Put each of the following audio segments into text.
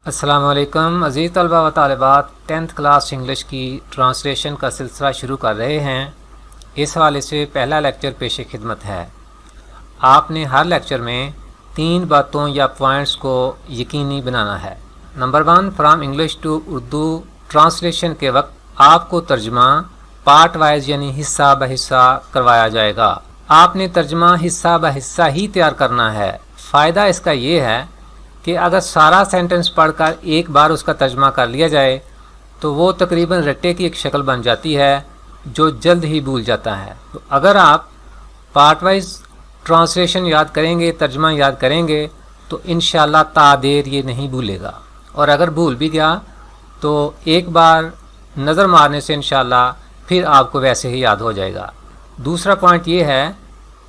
السلام علیکم عزیز طلبہ و طالبات، 10th کلاس انگلش کی ٹرانسلیشن کا سلسلہ شروع کر رہے ہیں۔ اس حوالے سے پہلا لیکچر پیش خدمت ہے۔ آپ نے ہر لیکچر میں 3 باتوں یا پوائنٹس کو یقینی بنانا ہے۔ Number 1، from English to Urdu translation کے وقت آپ کو ترجمہ پارٹ وائز یعنی حصہ بہ حصہ کروایا جائے گا۔ آپ نے ترجمہ حصہ بہ حصہ ہی تیار کرنا ہے۔ فائدہ اس کا یہ ہے کہ اگر سارا سینٹنس پڑھ کر ایک بار اس کا ترجمہ کر لیا جائے تو وہ تقریباً رٹے کی ایک شکل بن جاتی ہے جو جلد ہی بھول جاتا ہے۔ تو اگر آپ پارٹ وائز ٹرانسلیشن یاد کریں گے، ترجمہ یاد کریں گے تو انشاءاللہ تا دیر یہ نہیں بھولے گا، اور اگر بھول بھی گیا تو ایک بار نظر مارنے سے انشاءاللہ پھر آپ کو ویسے ہی یاد ہو جائے گا۔ دوسرا پوائنٹ یہ ہے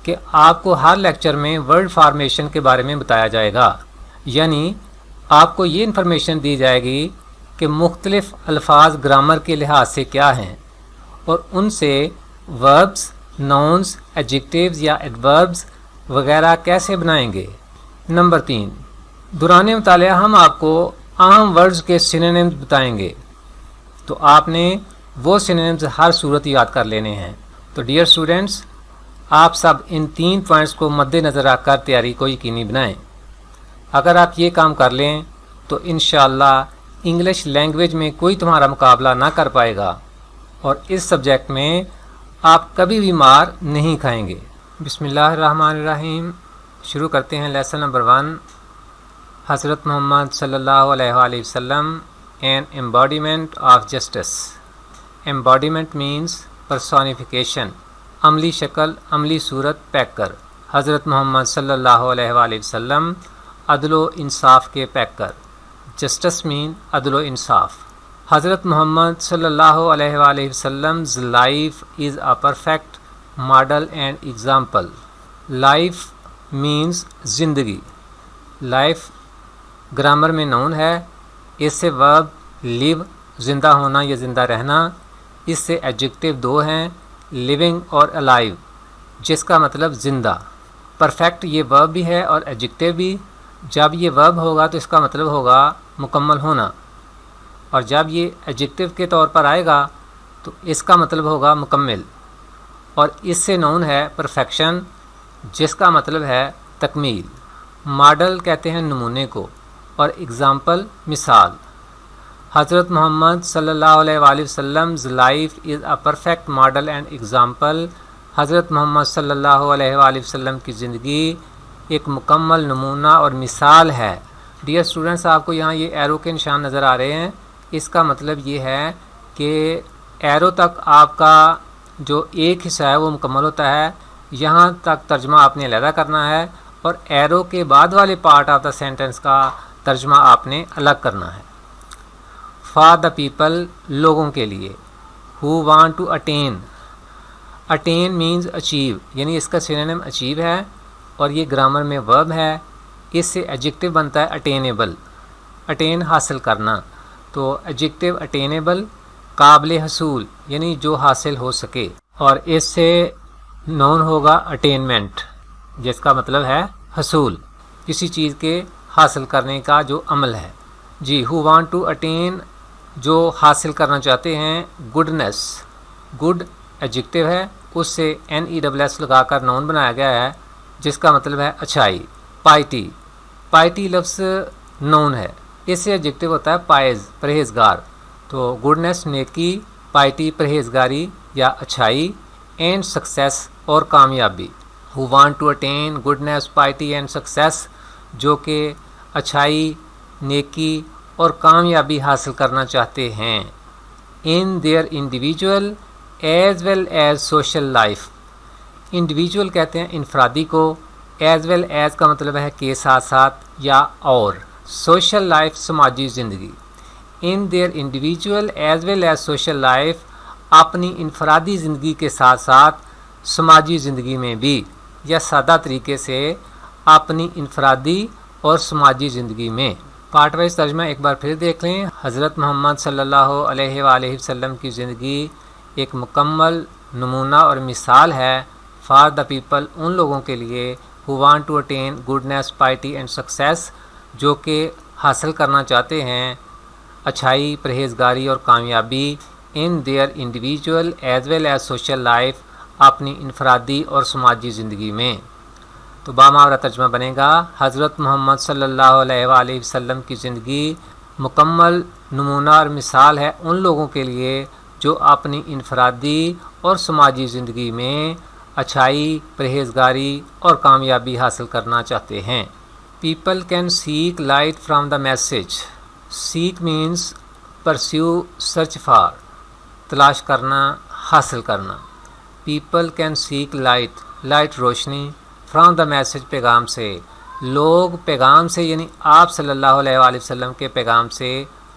کہ آپ کو ہر لیکچر میں ورڈ فارمیشن کے بارے میں بتایا جائے گا، یعنی آپ کو یہ انفارمیشن دی جائے گی کہ مختلف الفاظ گرامر کے لحاظ سے کیا ہیں اور ان سے وربز، ناؤنز، ایڈجیکٹیوز یا ایڈوربز وغیرہ کیسے بنائیں گے۔ نمبر 3، دوران مطالعہ ہم آپ کو عام ورڈز کے سینونیمز بتائیں گے، تو آپ نے وہ سینونیمز ہر صورت یاد کر لینے ہیں۔ تو ڈیئر اسٹوڈنٹس، آپ سب ان 3 پوائنٹس کو مد نظر رکھ کر تیاری کو یقینی بنائیں۔ اگر آپ یہ کام کر لیں تو انشاءاللہ انگلش لینگویج میں کوئی تمہارا مقابلہ نہ کر پائے گا، اور اس سبجیکٹ میں آپ کبھی بھی مار نہیں کھائیں گے۔ بسم اللہ الرحمن الرحیم، شروع کرتے ہیں لیسن نمبر 1، حضرت محمد صلی اللہ علیہ وآلہ وسلم an embodiment of justice. Embodiment means personification, عملی شکل، عملی صورت پیک کر۔ حضرت محمد صلی اللہ علیہ وآلہ وسلم عدل و انصاف کے پیکر۔ جسٹس مین عدل و انصاف۔ حضرت محمد صلی اللہ علیہ وآلہ وسلم's life is a perfect model and example۔ Life means زندگی۔ لائف گرامر میں نون ہے، اس سے ورب لیو زندہ ہونا یا زندہ رہنا، اس سے ایڈجیکٹیو 2 ہیں، لیونگ اور الائیو، جس کا مطلب زندہ۔ پرفیکٹ یہ ورب بھی ہے اور ایڈجیکٹیو بھی۔ جب یہ ورب ہوگا تو اس کا مطلب ہوگا مکمل ہونا، اور جب یہ ایڈجیکٹیو کے طور پر آئے گا تو اس کا مطلب ہوگا مکمل، اور اس سے نون ہے پرفیکشن، جس کا مطلب ہے تکمیل۔ ماڈل کہتے ہیں نمونے کو، اور اگزامپل مثال۔ حضرت محمد صلی اللہ علیہ وآلہ وسلم's life is a perfect model and example۔ حضرت محمد صلی اللہ علیہ وآلہ وسلم کی زندگی ایک مکمل نمونہ اور مثال ہے۔ ڈیئر اسٹوڈنٹس، آپ کو یہاں یہ ایرو کے نشان نظر آ رہے ہیں، اس کا مطلب یہ ہے کہ ایرو تک آپ کا جو ایک حصہ ہے وہ مکمل ہوتا ہے، یہاں تک ترجمہ آپ نے علیحدہ کرنا ہے، اور ایرو کے بعد والے پارٹ آف دا سینٹنس کا ترجمہ آپ نے الگ کرنا ہے۔ فار دا پیپل، لوگوں کے لیے۔ Who want to attain. Attain means achieve, یعنی اس کا سینونیم اچیو ہے، اور یہ گرامر میں ورب ہے، اس سے ایڈجیکٹیو بنتا ہے اٹینیبل۔ اٹین حاصل کرنا، تو ایڈجیکٹیو اٹینیبل قابل حصول یعنی جو حاصل ہو سکے، اور اس سے نون ہوگا اٹینمنٹ، جس کا مطلب ہے حصول، کسی چیز کے حاصل کرنے کا جو عمل ہے۔ جی، ہو وانٹ ٹو اٹین، جو حاصل کرنا چاہتے ہیں گڈنس۔ گڈ ایڈجیکٹیو ہے، اس سے NESS لگا کر نون بنایا گیا ہے، جس کا مطلب ہے اچھائی۔ پائٹی، پائٹی لفظ نون ہے، اس سے ایڈجیکٹیو ہوتا ہے پائز، پرہیزگار۔ تو گڈنس نیکی، پائٹی پرہیزگاری یا اچھائی، اینڈ سکسیس اور کامیابی۔ Who want to attain goodness, piety and success, جو کہ اچھائی، نیکی اور کامیابی حاصل کرنا چاہتے ہیں۔ In their individual as well as social life. Individual کہتے ہیں انفرادی کو، ایز ویل ایز کا مطلب ہے کے ساتھ ساتھ یا اور، سوشل لائف سماجی زندگی۔ In their individual as well as social life, اپنی انفرادی زندگی کے ساتھ ساتھ سماجی زندگی میں بھی، یا سادہ طریقے سے اپنی انفرادی اور سماجی زندگی میں۔ پارٹ وائز ترجمہ ایک بار پھر دیکھ لیں۔ حضرت محمد صلی اللہ علیہ وآلہ وسلم کی زندگی ایک مکمل نمونہ اور مثال ہے فار دا پیپل، ان لوگوں کے لیے who want to attain goodness, piety and success، جو کہ حاصل کرنا چاہتے ہیں اچھائی، پرہیزگاری اور کامیابی in their individual as well as social life, اپنی انفرادی اور سماجی زندگی میں۔ تو بامعنی ترجمہ بنے گا، حضرت محمد صلی اللہ علیہ وآلہ وسلم کی زندگی مکمل نمونہ اور مثال ہے ان لوگوں کے لیے جو اپنی انفرادی اور سماجی زندگی میں اچھائی، پرہیزگاری اور کامیابی حاصل کرنا چاہتے ہیں۔ People can seek light from the message. Seek means perceive, search for, تلاش کرنا، حاصل کرنا۔ پیپل کین سیک لائٹ روشنی، فرام دا میسج پیغام سے، لوگ پیغام سے یعنی آپ صلی اللہ علیہ وآلہ وسلم کے پیغام سے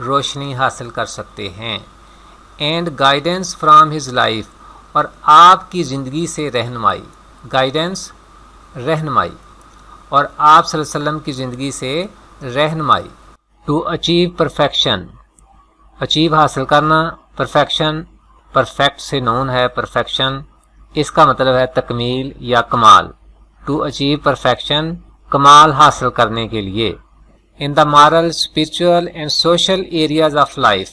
روشنی حاصل کر سکتے ہیں۔ And guidance from his life, اور آپ کی زندگی سے رہنمائی، گائیڈنس رہنمائی، اور آپ صلی اللہ علیہ وسلم کی زندگی سے رہنمائی۔ ٹو اچیو پرفیکشن، اچیو حاصل کرنا، پرفیکشن پرفیکٹ سے نون ہے، پرفیکشن اس کا مطلب ہے تکمیل یا کمال۔ ٹو اچیو پرفیکشن، کمال حاصل کرنے کے لیے۔ In the moral, spiritual and social areas of life,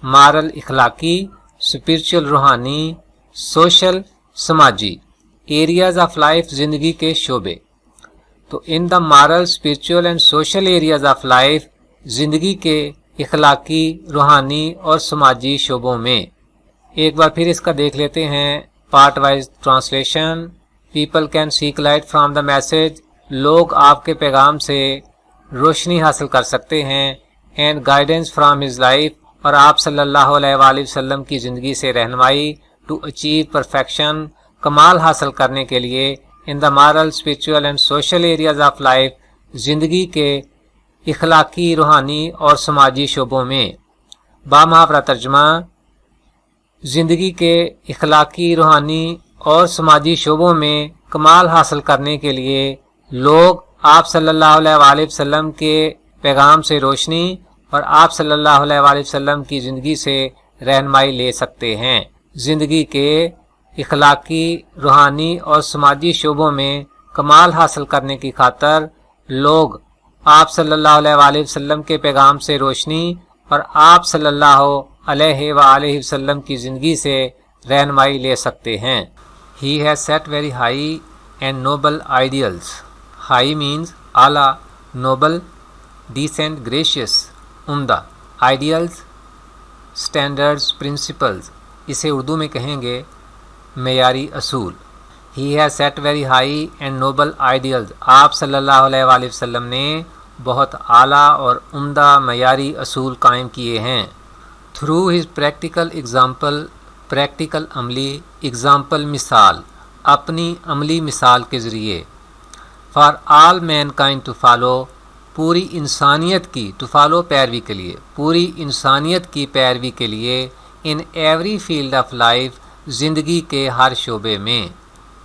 moral اخلاقی، اسپرچل روحانی، سوشل سماجی، ایریاز آف لائف زندگی کے شعبے۔ تو in the moral, spiritual and social areas of life زندگی کے اخلاقی، روحانی اور سماجی شعبوں میں۔ ایک بار پھر اس کا دیکھ لیتے ہیں part wise translation. People can seek light from the message, لوگ آپ کے پیغام سے روشنی حاصل کر سکتے ہیں۔ And guidance from his life, اور آپ صلی اللہ علیہ وآلہ وسلم کی زندگی سے رہنمائی۔ ٹو اچیو پرفیکشن، کمال حاصل کرنے کے لیے۔ In the moral, spiritual and social areas of life زندگی کے اخلاقی، روحانی اور سماجی شعبوں میں۔ بامحاورہ ترجمہ، زندگی کے اخلاقی، روحانی اور سماجی شعبوں میں کمال حاصل کرنے کے لیے لوگ آپ صلی اللہ علیہ وآلہ وسلم کے پیغام سے روشنی اور آپ صلی اللہ علیہ وآلہ وسلم کی زندگی سے رہنمائی لے سکتے ہیں۔ زندگی کے اخلاقی، روحانی اور سماجی شعبوں میں کمال حاصل کرنے کی خاطر لوگ آپ صلی اللہ علیہ وآلہ وسلم کے پیغام سے روشنی اور آپ صلی اللہ علیہ وآلہ وسلم کی زندگی سے رہنمائی لے سکتے ہیں۔ He has set very high and noble ideals. High means اعلیٰ، noble decent, gracious، عمدہ، ideals standards, principles، اسے اردو میں کہیں گے معیاری اصول۔ He has set very high and noble ideals، آپ صلی اللہ علیہ وآلہ وسلم نے بہت اعلیٰ اور عمدہ معیاری اصول قائم کیے ہیں۔ Through his practical example، practical عملی، اگزامپل مثال، اپنی عملی مثال کے ذریعے۔ For all mankind to follow, پوری انسانیت کی، ٹو فالو پیروی کے لیے، پوری انسانیت کی پیروی کے لیے۔ In every field of life, زندگی کے ہر شعبے میں۔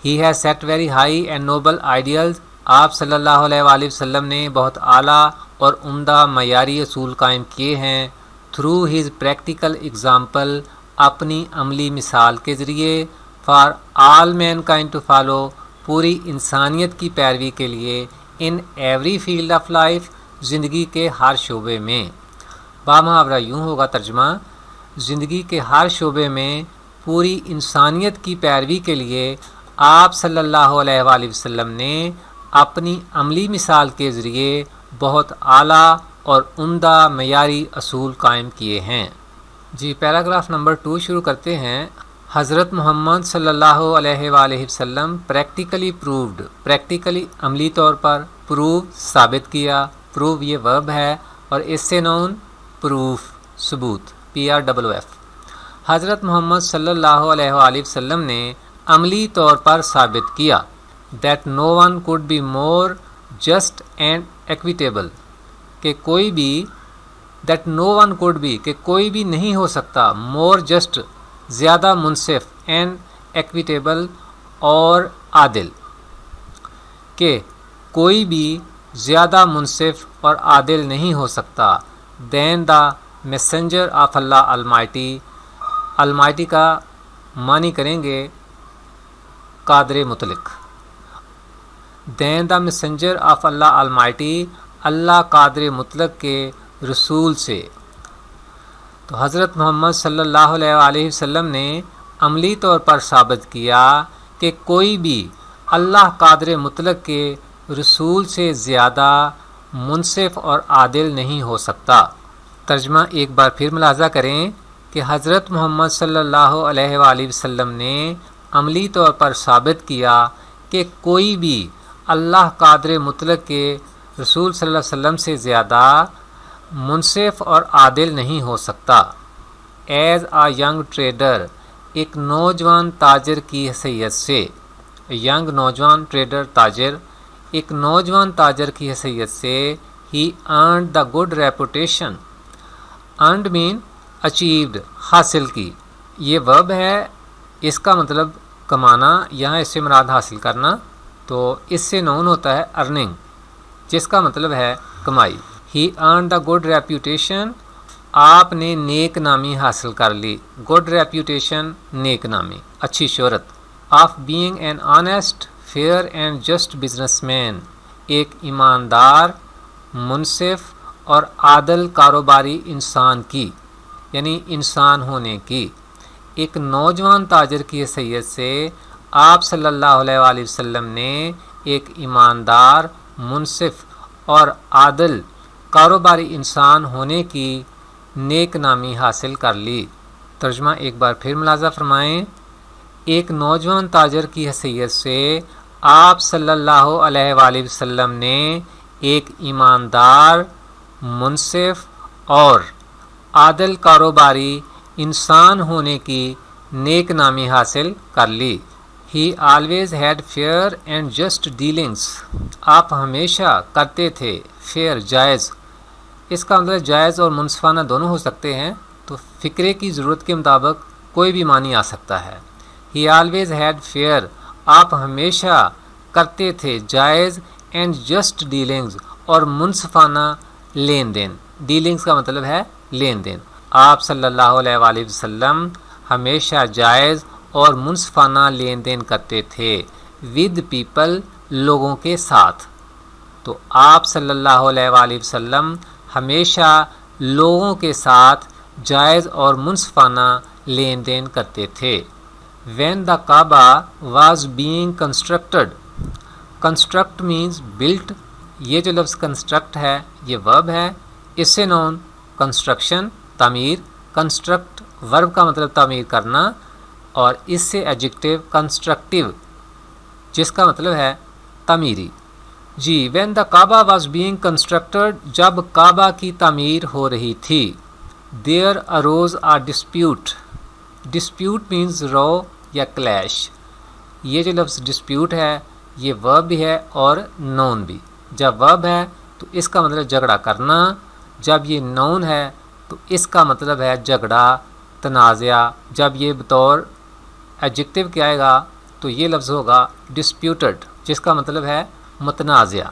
He has set very high and noble ideals, آپ صلی اللہ علیہ وآلہ وسلم نے بہت اعلیٰ اور عمدہ معیاری اصول قائم کیے ہیں۔ تھرو ہز پریکٹیکل اگزامپل، اپنی عملی مثال کے ذریعے۔ For all mankind to follow, پوری انسانیت کی پیروی کے لیے۔ In every field of life, زندگی کے ہر شعبے میں۔ بامحاورہ یوں ہوگا ترجمہ، زندگی کے ہر شعبے میں پوری انسانیت کی پیروی کے لیے آپ صلی اللہ علیہ وآلہ وسلم نے اپنی عملی مثال کے ذریعے بہت اعلیٰ اور عمدہ معیاری اصول قائم کیے ہیں۔ جی پیراگراف نمبر 2 شروع کرتے ہیں۔ حضرت محمد صلی اللہ علیہ وآلہ وسلم پریکٹیکلی پرووڈ، پریکٹیکلی عملی طور پر، پروو ثابت کیا، پروو یہ ورب ہے اور اس سے نون پروف، ثبوت، PROOF۔ حضرت محمد صلی اللہ علیہ وآلہ وسلم نے عملی طور پر ثابت کیا that no one could be more just and equitable، کہ کوئی بھی that no one could be، کہ کوئی بھی نہیں ہو سکتا more just، زیادہ منصف and equitable، اور عادل، کہ کوئی بھی زیادہ منصف اور عادل نہیں ہو سکتا than the messenger of Allah Almighty۔ Almighty کا معنی کریں گے قادر مطلق۔ than the messenger of Allah Almighty، اللہ قادر مطلق کے رسول سے۔ تو حضرت محمد صلی اللہ علیہ وآلہ وسلم نے عملی طور پر ثابت کیا کہ کوئی بھی اللہ قادر مطلق کے رسول سے زیادہ منصف اور عادل نہیں ہو سکتا۔ ترجمہ ایک بار پھر ملاحظہ کریں کہ حضرت محمد صلی اللہ علیہ وآلہ وسلم نے عملی طور پر ثابت کیا کہ کوئی بھی اللہ قادر مطلق کے رسول صلی اللہ علیہ وسلم سے زیادہ منصف اور عادل نہیں ہو سکتا۔ ایز آ ینگ ٹریڈر، ایک نوجوان تاجر کی حیثیت سے، ینگ نوجوان ٹریڈر تاجر، ایک نوجوان تاجر کی حیثیت سے، he earned the good reputation. Earned means achieved, حاصل کی، یہ ورب ہے، اس کا مطلب کمانا، یہاں اس سے مراد حاصل کرنا، تو اس سے نون ہوتا ہے ارننگ، جس کا مطلب ہے کمائی۔ ہی ارنڈ دا گڈ ریپوٹیشن، آپ نے نیک نامی حاصل کر لی، گڈ ریپوٹیشن نیک نامی، اچھی شہرت۔ Of being an honest fair and just businessman, ایک ایماندار، منصف اور عادل کاروباری انسان کی، یعنی انسان ہونے کی۔ ایک نوجوان تاجر کی حیثیت سے آپ صلی اللہ علیہ وآلہ وسلم نے ایک ایماندار، منصف اور عادل کاروباری انسان ہونے کی نیک نامی حاصل کر لی۔ ترجمہ ایک بار پھر ملاحظہ فرمائیں، ایک نوجوان تاجر کی حیثیت سے آپ صلی اللہ علیہ وآلہ وسلم نے ایک ایماندار، منصف اور عادل کاروباری انسان ہونے کی نیک نامی حاصل کر لی۔ He always had fair and just dealings, آپ ہمیشہ کرتے تھے فیئر، جائز، اس کا مطلب جائز اور منصفانہ دونوں ہو سکتے ہیں، تو فکرے کی ضرورت کے مطابق کوئی بھی معنی آ سکتا ہے۔ ہی آلویز ہیڈ فیئر، آپ ہمیشہ کرتے تھے جائز، اینڈ جسٹ ڈیلنگز، اور منصفانہ لین دین، ڈیلنگز کا مطلب ہے لین دین۔ آپ صلی اللہ علیہ وآلہ وسلم ہمیشہ جائز اور منصفانہ لین دین کرتے تھے، ود پیپل، لوگوں کے ساتھ۔ تو آپ صلی اللہ علیہ وآلہ وسلم ہمیشہ لوگوں کے ساتھ جائز اور منصفانہ لین دین کرتے تھے۔ When the Kaaba was being constructed, construct means built, یہ جو لفظ کنسٹرکٹ ہے یہ ورب ہے، اس سے نون کنسٹرکشن، تعمیر، کنسٹرکٹ ورب کا مطلب تعمیر کرنا، اور اس سے ایڈجیکٹو کنسٹرکٹیو، جس کا مطلب ہے تعمیری۔ جی، when the Kaaba was being constructed, جب کعبہ کی تعمیر ہو رہی تھی، there arose a dispute, dispute means row یا کلیش، یہ جو لفظ ڈسپیوٹ ہے یہ ورب بھی ہے اور نون بھی۔ جب ورب ہے تو اس کا مطلب جھگڑا کرنا، جب یہ نون ہے تو اس کا مطلب ہے جھگڑا، تنازع۔ جب یہ بطور ایڈجیکٹو کیا آئے گا تو یہ لفظ ہوگا ڈسپیوٹڈ، جس کا مطلب ہے متنازع،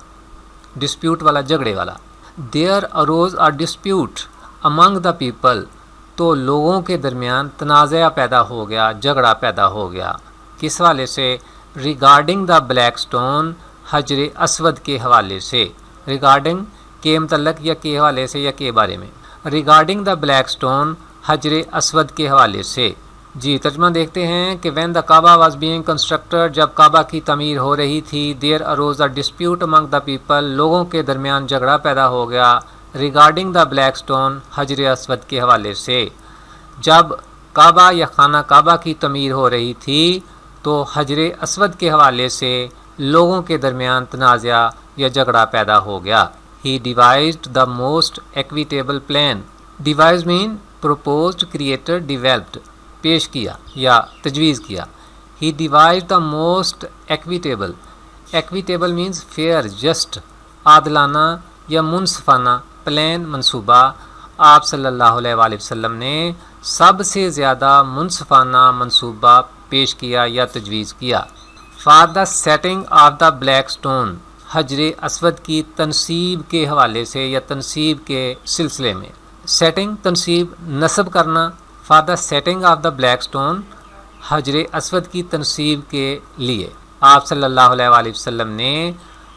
ڈسپیوٹ والا، جھگڑے والا۔ دیر arose a dispute Umang the people, تو لوگوں کے درمیان تنازع پیدا ہو گیا، جھگڑا پیدا ہو گیا، کس حوالے سے؟ ریگارڈنگ دا بلیک سٹون، حجر اسود کے حوالے سے، ریگارڈنگ کے متعلق یا کے حوالے سے یا کے بارے میں، ریگارڈنگ دا بلیک سٹون، حجر اسود کے حوالے سے۔ جی، ترجمہ دیکھتے ہیں کہ when the Kaaba was being constructed, جب کعبہ کی تعمیر ہو رہی تھی، there اروز a dispute Umang the people, لوگوں کے درمیان جھگڑا پیدا ہو گیا، ریگارڈنگ دا بلیک سٹون، حجر اسود کے حوالے سے۔ جب کعبہ یا خانہ کعبہ کی تعمیر ہو رہی تھی تو حجر اسود کے حوالے سے لوگوں کے درمیان تنازع یا جھگڑا پیدا ہو گیا۔ He devised the most equitable plan, devise means proposed, created, developed, پیش کیا یا تجویز کیا۔ He devised the most equitable, equitable means fair, just, عادلانہ یا منصفانہ، پلان منصوبہ، آپ صلی اللہ علیہ وآلہ وسلم نے سب سے زیادہ منصفانہ منصوبہ پیش کیا یا تجویز کیا۔ For the setting of the black stone, حجر اسود کی تنصیب کے حوالے سے یا تنصیب کے سلسلے میں۔ سیٹنگ، تنصیب، نصب کرنا۔ For the setting of the black stone, حجر اسود کی تنصیب کے لیے، آپ صلی اللہ علیہ وآلہ وسلم نے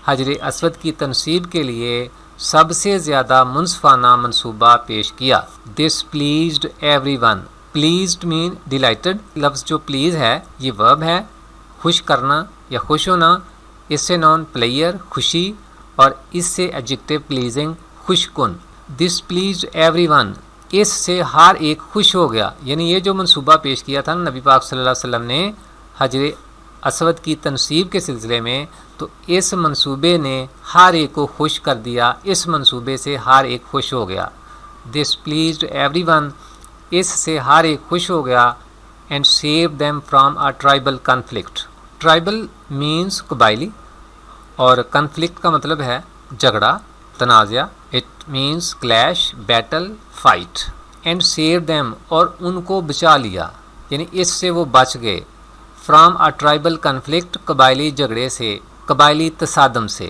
حجر اسود کی تنصیب کے لیے سب سے زیادہ منصفانہ منصوبہ پیش کیا. دس پلیزڈ ایوری ون. پلیزڈ مین ڈیلائٹڈ. لفظ جو پلیز ہے یہ ورب ہے، خوش کرنا یا خوش ہونا. اس سے نون پلیئر خوشی، اور اس سے ایڈجیکٹو پلیزنگ خوش کن. دس پلیزڈ ایوری ون. اس سے ہر ایک خوش ہو گیا. یعنی یہ جو منصوبہ پیش کیا تھا نبی پاک صلی اللہ علیہ وسلم نے حجر اسود کی تنصیب کے سلسلے میں، تو اس منصوبے نے ہر ایک کو خوش کر دیا. اس منصوبے سے ہر ایک خوش ہو گیا. دس پلیزڈ ایوری ون. اس سے ہر ایک خوش ہو گیا. And save them from a tribal conflict. Tribal means قبائلی، اور کنفلکٹ کا مطلب ہے جھگڑا، تنازع. It means clash, battle, fight. And save them, اور ان کو بچا لیا، یعنی اس سے وہ بچ گئے. فرام اے ٹرائبل کنفلکٹ، قبائلی جھگڑے سے، قبائلی تصادم سے.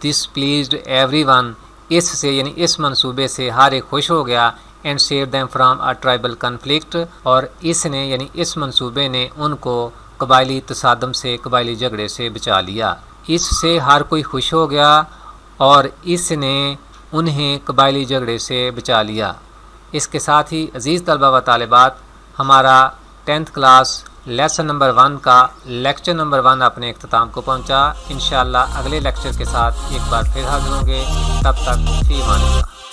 دس پلیزڈ ایوری ون. اس سے یعنی اس منصوبے سے ہر ایک خوش ہو گیا. And save them from a tribal conflict, اور اس نے یعنی اس منصوبے نے ان کو قبائلی تصادم سے، قبائلی جھگڑے سے بچا لیا. اس سے ہر کوئی خوش ہو گیا اور اس نے انہیں قبائلی جھگڑے سے بچا لیا. اس کے ساتھ ہی عزیز طلبہ و طالبات، ہمارا 10th کلاس لیسن نمبر 1 کا لیکچر نمبر 1 اپنے اختتام کو پہنچا. انشاءاللہ اگلے لیکچر کے ساتھ ایک بار پھر حاضر ہوں گے. تب تک فی امان اللہ.